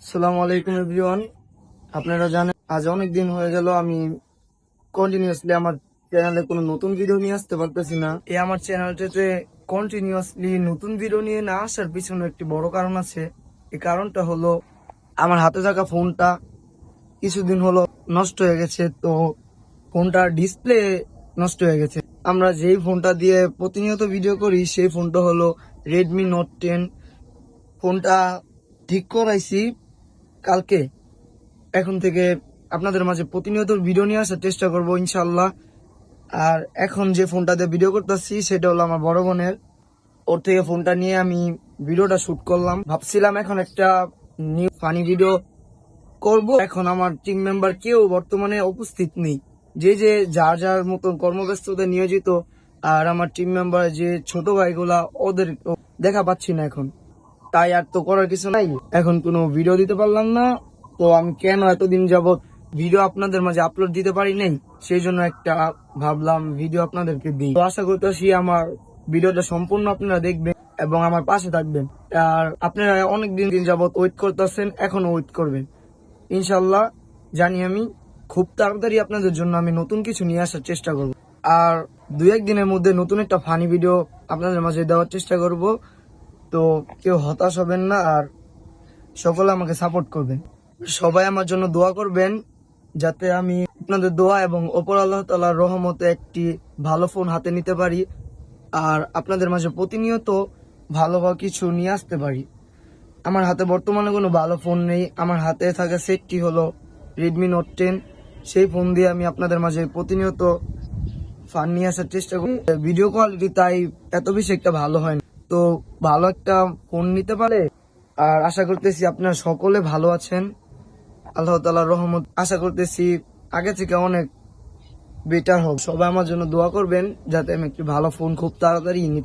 আসসালামু আলাইকুম এভরিওয়ান। আপনারা জানেন আজ অনেক দিন হয়ে গেল আমি কন্টিনিউয়াসলি আমার চ্যানেলে কোনো নতুন ভিডিও নিয়ে আসতে পারতেছি না। আমার চ্যানেলটাতে কন্টিনিউয়াসলি নতুন ভিডিও নিয়ে না আসার পিছনে একটি বড় কারণ আছে। এই কারণটা হলো আমার হাতে থাকা ফোনটা কিছুদিন হলো নষ্ট হয়ে গেছে। তো ফোনটার ডিসপ্লে নষ্ট হয়ে গেছে। আমরা যেই ফোনটা দিয়ে প্রতিনিয়ত ভিডিও করি সেই ফোনটা হলো রেডমি নোট 10। ফোনটা ঠিক করাইছি কালকে। এখন থেকে আপনাদের মাঝে প্রতিনিয়ত ভিডিও নিয়ে আসার চেষ্টা করবো ইনশাল্লাহ। আর এখন যে ফোনটাতে ভিডিও করতেছি সেটা হলো আমার বড় বোনের। ওর থেকে ফোনটা নিয়ে আমি ভিডিওটা শুট করলাম। ভাবছিলাম এখন একটা নিউ ফানি ভিডিও করব। এখন আমার টিম মেম্বার কেউ বর্তমানে উপস্থিত নেই, যে যে যার যার মতন কর্মব্যস্ততা নিয়োজিত। আর আমার টিম মেম্বার যে ছোট ভাইগুলা ওদের দেখা পাচ্ছি না এখন, তাই আর তো করার কিছু নাই। এখন কোনো ভিডিও দিতে পারলাম না। তো আমি কেন এতদিন যাবত ভিডিও আপনাদের মাঝে আপলোড দিতে পারি নাই, সেই জন্য একটা ভাবলাম ভিডিও আপনাদেরকে দিই। তো আশা করতেছি আমার ভিডিওটা সম্পূর্ণ আপনারা দেখবেন এবং আমার পাশে থাকবেন। আর আপনারা অনেক দিন যাবত ওয়েট করতেছেন, এখনো ওয়েট করবেন ইনশাল্লাহ। জানি আমি খুব তাড়াতাড়ি আপনাদের জন্য আমি নতুন কিছু নিয়ে আসার চেষ্টা করব। আর দুই একদিনের মধ্যে নতুন একটা ফানি ভিডিও আপনাদের মাঝে দেওয়ার চেষ্টা করব। তো কেউ হতাশ হবেন না, আর সকলে আমাকে সাপোর্ট করবেন। সবাই আমার জন্য দোয়া করবেন যাতে আমি আপনাদের দোয়া এবং ওপর আল্লাহ তাআলার রহমতে একটি ভালো ফোন হাতে নিতে পারি আর আপনাদের মাঝে প্রতিনিয়ত ভালো কিছু নিয়ে আসতে পারি। আমার হাতে বর্তমানে কোনো ভালো ফোন নেই। আমার হাতে থাকা সেটটি হলো রেডমি নোট 10। সেই ফোন দিয়ে আমি আপনাদের মাঝে প্রতিনিয়ত ফান নিয়ে আসার চেষ্টা করি। ভিডিও কোয়ালিটি তাই এত বেশি একটা ভালো হয় না। তো ভালো একটা ফোন নিতে পারে। আর আশা করতেছি আপনারা সকলে ভালো আছেন, আল্লাহ তাআলার রহমত। আশা করতেছি আগে থেকে অনেক বেটার হোক। সবাই আমার জন্য দোয়া করবেন যাতে আমি একটি ভালো ফোন খুব তাড়াতাড়ি নিতে